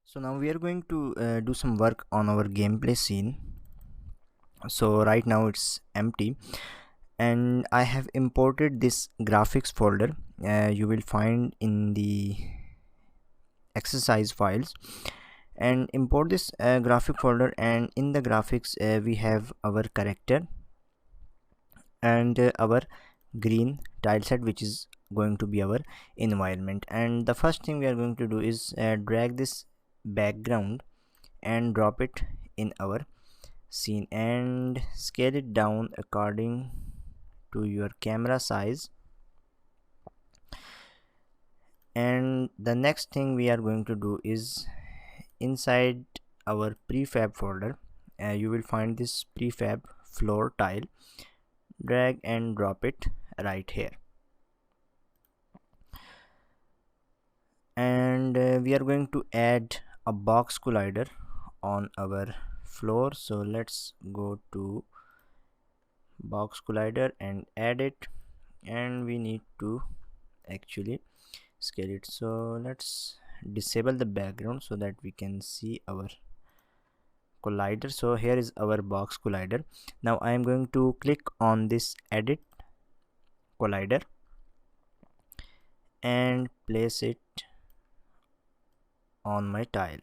So now we are going to do some work on our gameplay scene. So right now it's empty and I have imported this graphics folder. You will find in the exercise files, and import this graphic folder, and in the graphics we have our character and our green tile set, which is going to be our environment. And the first thing we are going to do is drag this background and drop it in our scene and scale it down according to your camera size. And the next thing we are going to do is inside our prefab folder, you will find this prefab floor tile. Drag and drop it right here, and we are going to add a box collider on our floor. So let's go to box collider and add it, and we need to actually scale it. So let's disable the background so that we can see our collider. So here is our box collider. Now I am going to click on this edit collider and place it on my tile.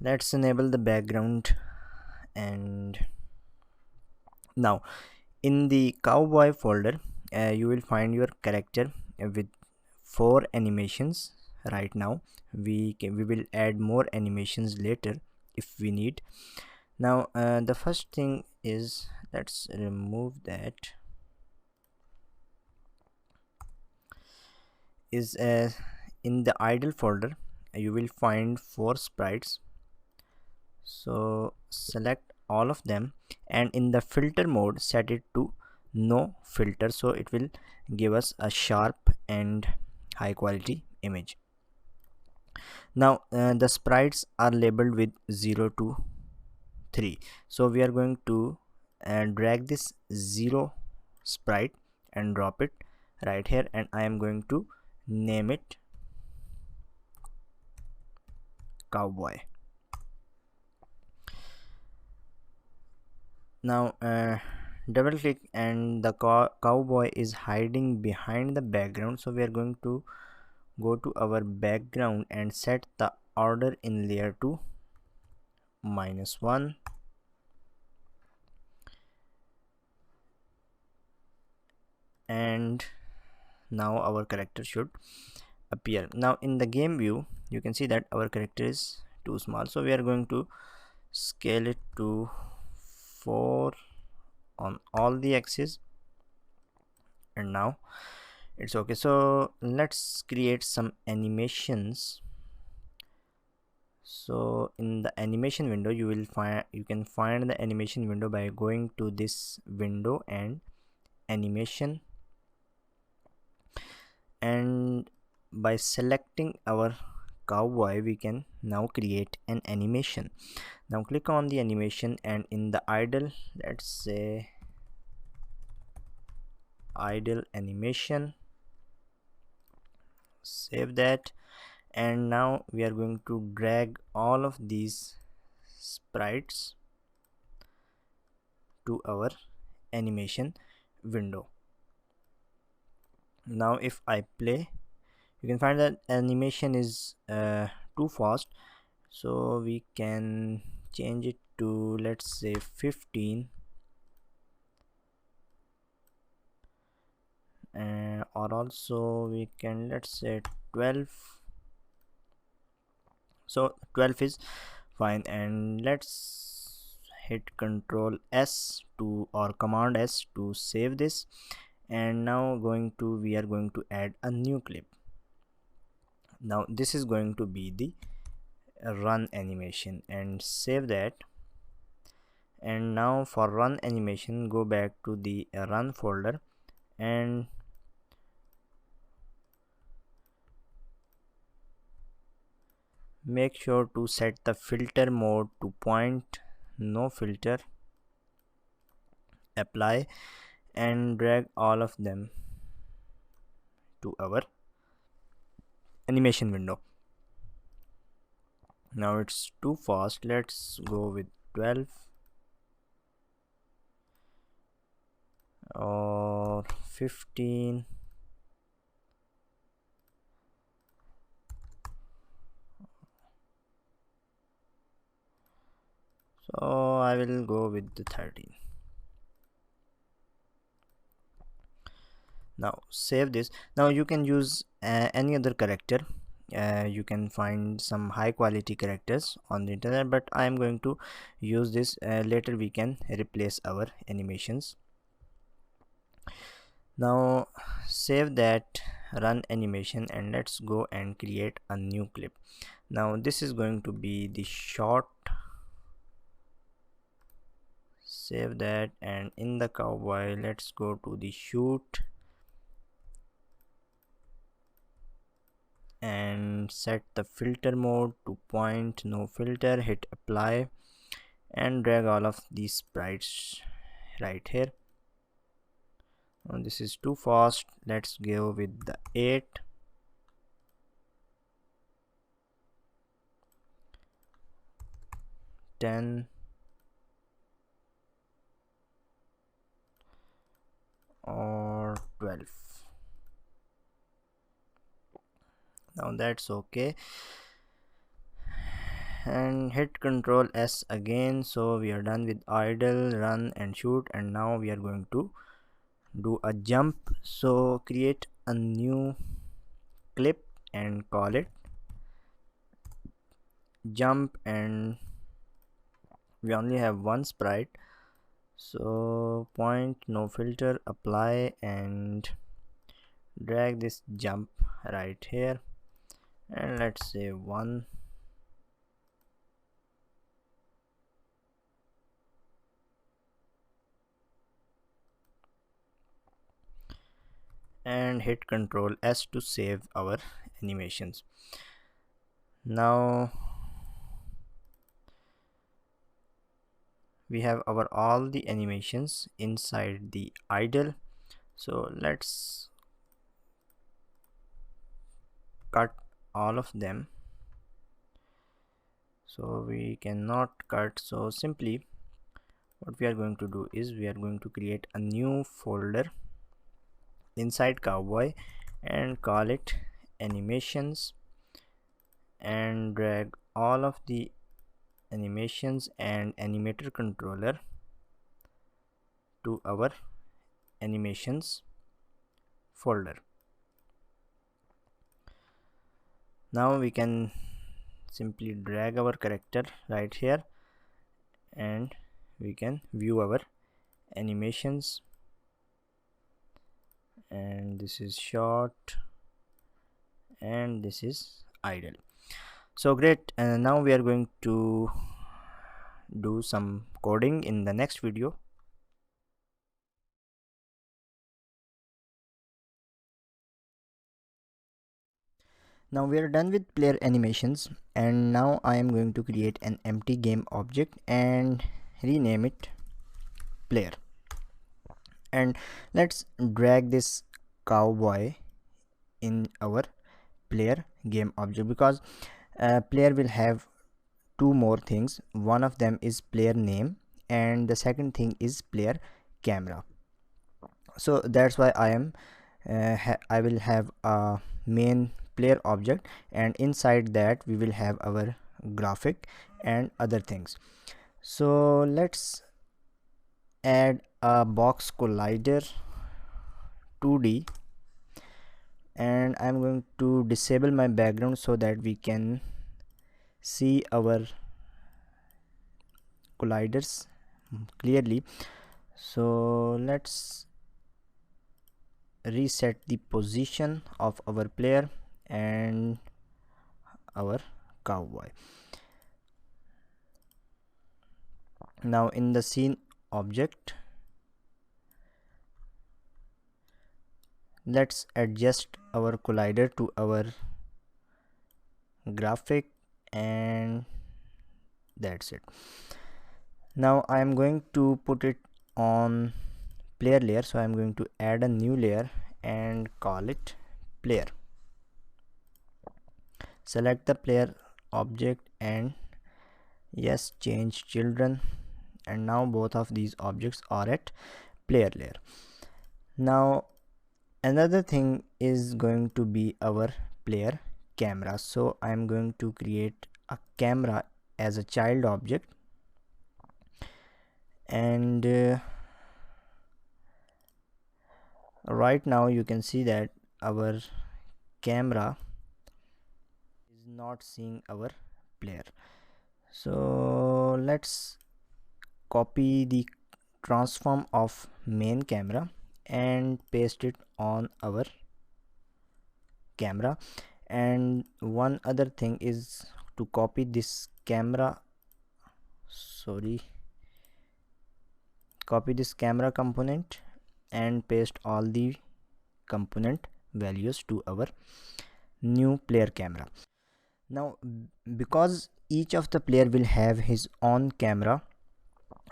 Let's enable the background, and now in the cowboy folder you will find your character with 4 animations. Right now we will add more animations later if we need. Now the first thing is, let's remove that, is in the idle folder you will find 4 sprites. So select all of them, and in the filter mode set it to no filter, so it will give us a sharp and high quality image. Now the sprites are labeled with 0 to 3, so we are going to drag this 0 sprite and drop it right here, and I am going to name it cowboy. Now double click, and the cowboy is hiding behind the background, so we are going to go to our background and set the order in layer to -1, and now our character should appear. Now in the game view you can see that our character is too small, so we are going to scale it to 4 on all the axes, and now it's okay. So let's create some animations. So in the animation window you can find the animation window by going to this window and animation, and by selecting our cowboy we can now create an animation. Now click on the animation, and in the idle, let's say idle animation, save that, and now we are going to drag all of these sprites to our animation window. Now if I play, you can find that animation is too fast, so we can change it to, let's say, 15, or also we can, let's say, 12. So 12 is fine, and let's hit Control S to, or Command S to save this. And now we are going to add a new clip. Now this is going to be the run animation, and save that. And now for run animation, go back to the run folder, and make sure to set the filter mode to point no filter, apply, and drag all of them to our animation window. Now it's too fast, let's go with 12 or 15. So I will go with the 13. Now save this. Now you can use any other character. You can find some high quality characters on the internet, but I am going to use this. Later we can replace our animations. Now save that, run animation, and let's go and create a new clip. Now this is going to be the short. Save that, and in the cowboy let's go to the shoot and set the filter mode to point no filter, hit apply, and drag all of these sprites right here. This is too fast, let's go with the 8. Ten or 12. Now that's okay, and hit Ctrl S again. So we are done with idle, run, and shoot, and now we are going to do a jump. So create a new clip and call it jump, and we only have one sprite, so point no filter, apply, and drag this jump right here, and let's say 1. And hit Ctrl S to save our animations. Now we have our all the animations inside the idle, so let's cut all of them. So we cannot cut, so simply what we are going to do is we are going to create a new folder inside cowboy and call it animations, and drag all of the animations and animator controller to our animations folder. Now we can simply drag our character right here, and we can view our animations, and this is short and this is idle. So great, and now we are going to do some coding in the next video. Now we are done with player animations, and now I am going to create an empty game object and rename it player, and let's drag this cowboy in our player game object, because player will have two more things. One of them is player name, and the second thing is player camera. So that's why I will have a main player object, and inside that we will have our graphic and other things. So let's add a box collider 2D, and I'm going to disable my background so that we can see our colliders clearly. So let's reset the position of our player and our cowboy. Now in the scene object, let's adjust our collider to our graphic and that's it. Now I am going to put it on player layer, so I am going to add a new layer and call it player. Select the player object and yes, change children, and now both of these objects are at player layer. Now another thing is going to be our player camera, so I am going to create a camera as a child object, and right now you can see that our camera is not seeing our player. So let's copy the transform of main camera and paste it on our camera. And one other thing is to copy this camera component and paste all the component values to our new player camera. Now because each of the player will have his own camera,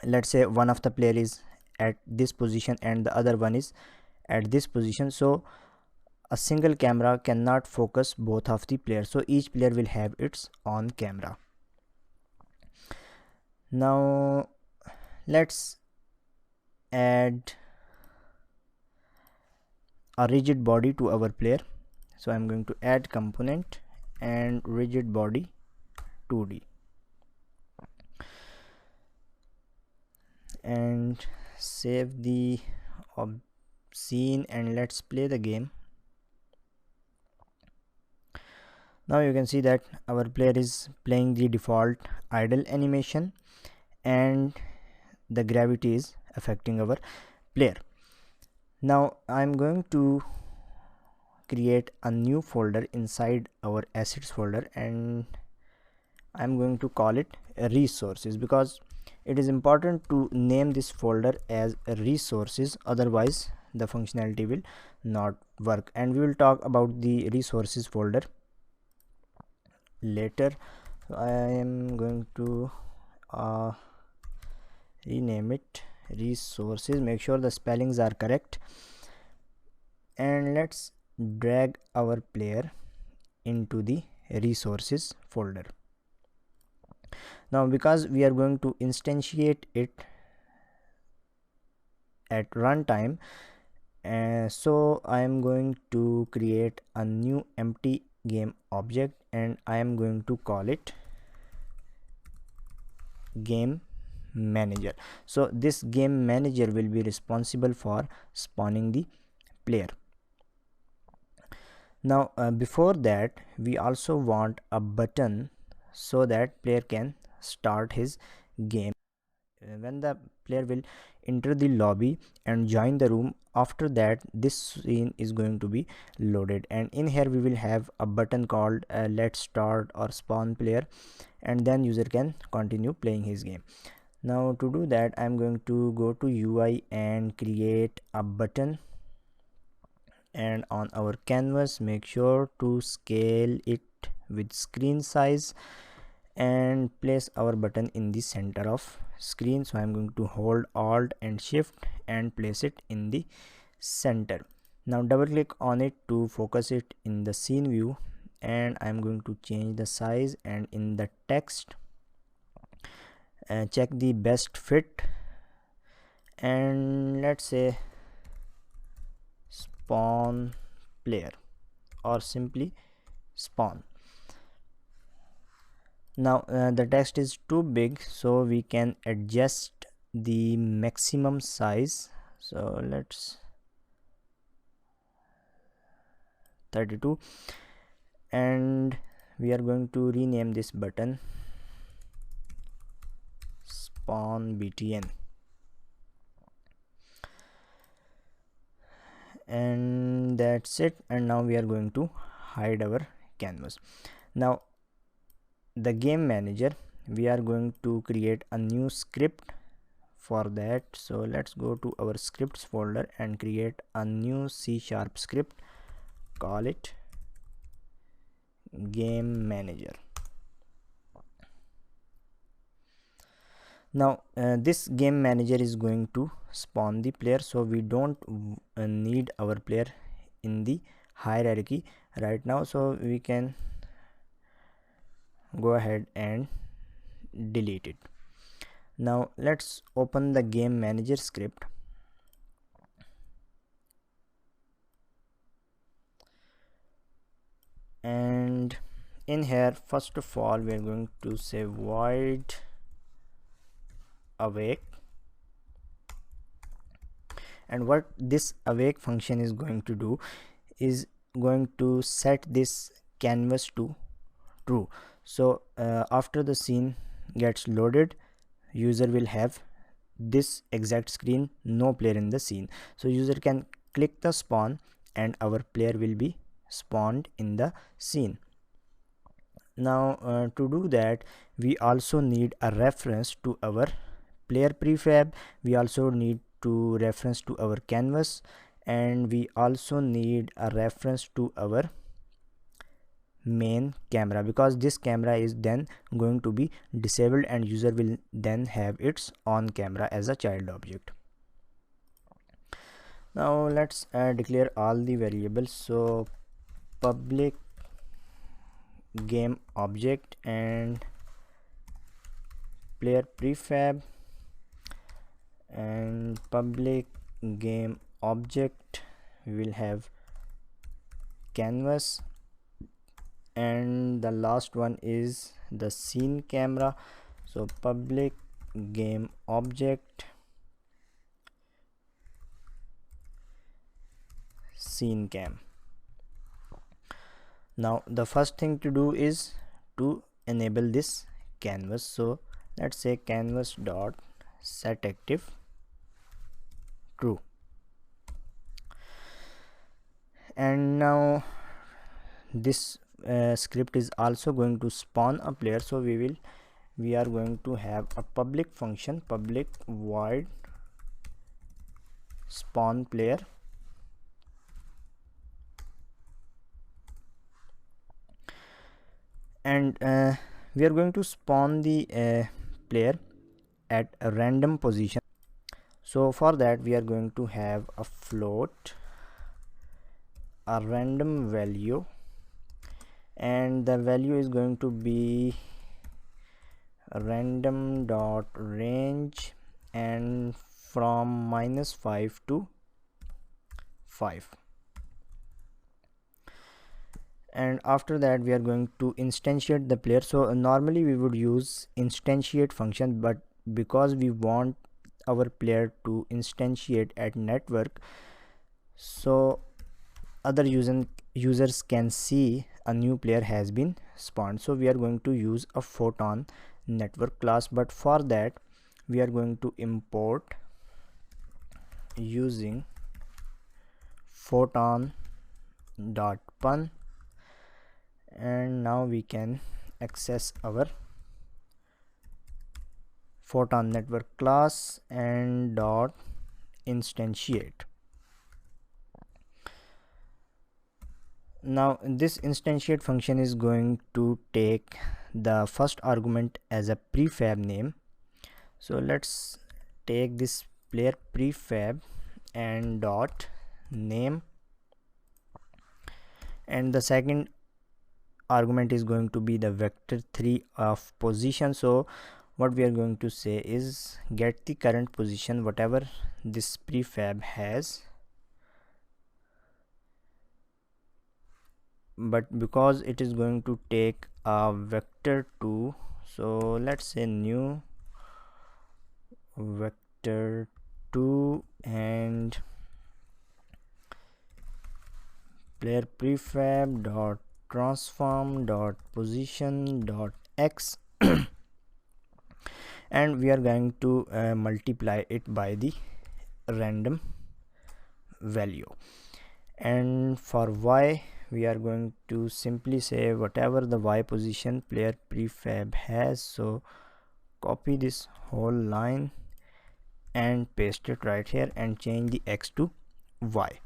let's say one of the player is at this position and the other one is at this position, so a single camera cannot focus both of the players, so each player will have its own camera. Now let's add a rigid body to our player, so I'm going to add component and rigid body 2D and save the scene and let's play the game. Now you can see that our player is playing the default idle animation and the gravity is affecting our player. Now I'm going to create a new folder inside our assets folder and I'm going to call it resources, because it is important to name this folder as resources, otherwise the functionality will not work, and we will talk about the resources folder later. So I am going to rename it resources, make sure the spellings are correct, and let's drag our player into the resources folder. Now because we are going to instantiate it at runtime, so I am going to create a new empty game object and I am going to call it game manager. So this game manager will be responsible for spawning the player. Now before that we also want a button so that player can start his game. When the player will enter the lobby and join the room, after that this scene is going to be loaded, and in here we will have a button called let's start or spawn player, and then user can continue playing his game. Now to do that I'm going to go to UI and create a button, and on our canvas make sure to scale it with screen size and place our button in the center of screen. So I'm going to hold Alt and Shift and place it in the center. Now double click on it to focus it in the scene view, and I'm going to change the size, and in the text check the best fit and let's say spawn player or simply spawn. Now the text is too big, so we can adjust the maximum size, so let's 32, and we are going to rename this button spawn btn, and that's it. And now we are going to hide our canvas. Now the game manager, we are going to create a new script for that, so let's go to our scripts folder and create a new C# script, call it game manager. Now this game manager is going to spawn the player, so we don't need our player in the hierarchy right now, so we can go ahead and delete it. Now let's open the game manager script. And in here, first of all, we are going to say void awake, and what this awake function is going to do is going to set this canvas to true. So after the scene gets loaded, user will have this exact screen, no player in the scene. So user can click the spawn and our player will be spawned in the scene. Now to do that, we also need a reference to our player prefab, we also need to reference to our canvas, and we also need a reference to our main camera, because this camera is then going to be disabled and user will then have its on camera as a child object. Now let's declare all the variables. So public game object and player prefab and public game object, we will have canvas, and the last one is the scene camera. So public game object scene cam. Now the first thing to do is to enable this canvas. So let's say canvas dot set active true. And now this script is also going to spawn a player, so we are going to have a public function, public void spawn player, and we are going to spawn the player at a random position. So for that we are going to have a float, a random value, and the value is going to be random dot range and from -5 to 5. And after that we are going to instantiate the player. So normally we would use instantiate function, but because we want our player to instantiate at network, so other users can see a new player has been spawned, so we are going to use a photon network class. But for that we are going to import using photon dot pun, and now we can access our photon network class and dot instantiate. Now this instantiate function is going to take the first argument as a prefab name. So let's take this player prefab and dot name, and the second argument is going to be the vector 3 of position. So what we are going to say is get the current position whatever this prefab has, but because it is going to take a vector 2, so let's say new vector 2 and player prefab dot transform dot position dot x and we are going to multiply it by the random value. And for y we are going to simply say whatever the y position player prefab has, so copy this whole line and paste it right here and change the x to y.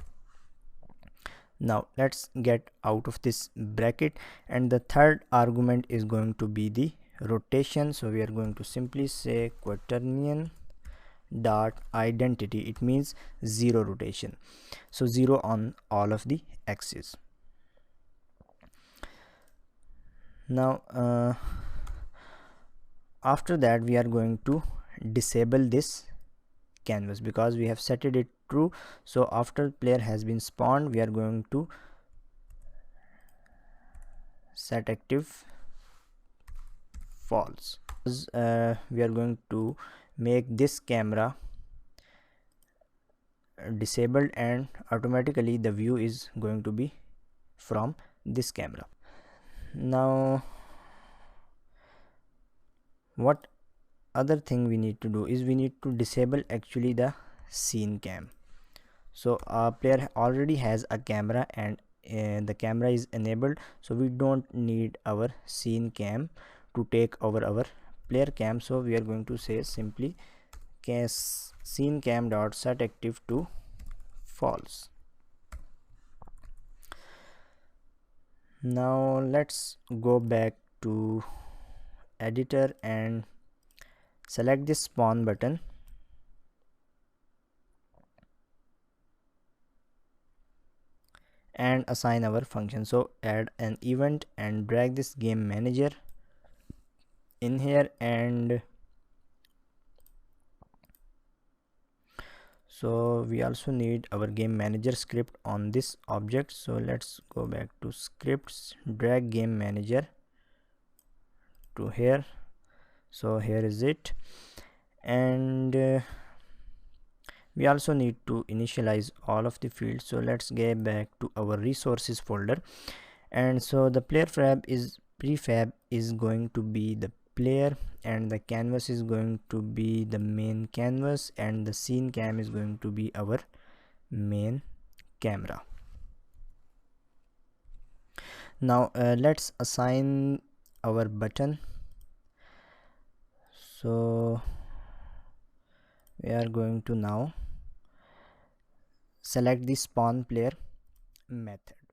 Now let's get out of this bracket, and the third argument is going to be the rotation, so we are going to simply say quaternion dot identity. It means 0 rotation, so 0 on all of the axes. Now after that we are going to disable this canvas because we have set it true. So after player has been spawned, we are going to set active false. We are going to make this camera disabled, and automatically the view is going to be from this camera. Now what other thing we need to do is we need to disable actually the scene cam. So our player already has a camera and the camera is enabled, so we don't need our scene cam to take over our player cam. So we are going to say simply scene cam dot set active to false. Now let's go back to editor and select this spawn button and assign our function. So add an event and drag this game manager in here, and so we also need our game manager script on this object. So let's go back to scripts, drag game manager to here. So here is it, and we also need to initialize all of the fields. So let's get back to our resources folder, and so the player prefab is going to be the player, and the canvas is going to be the main canvas, and the scene cam is going to be our main camera. Now let's assign our button. So we are going to now select the spawn player method.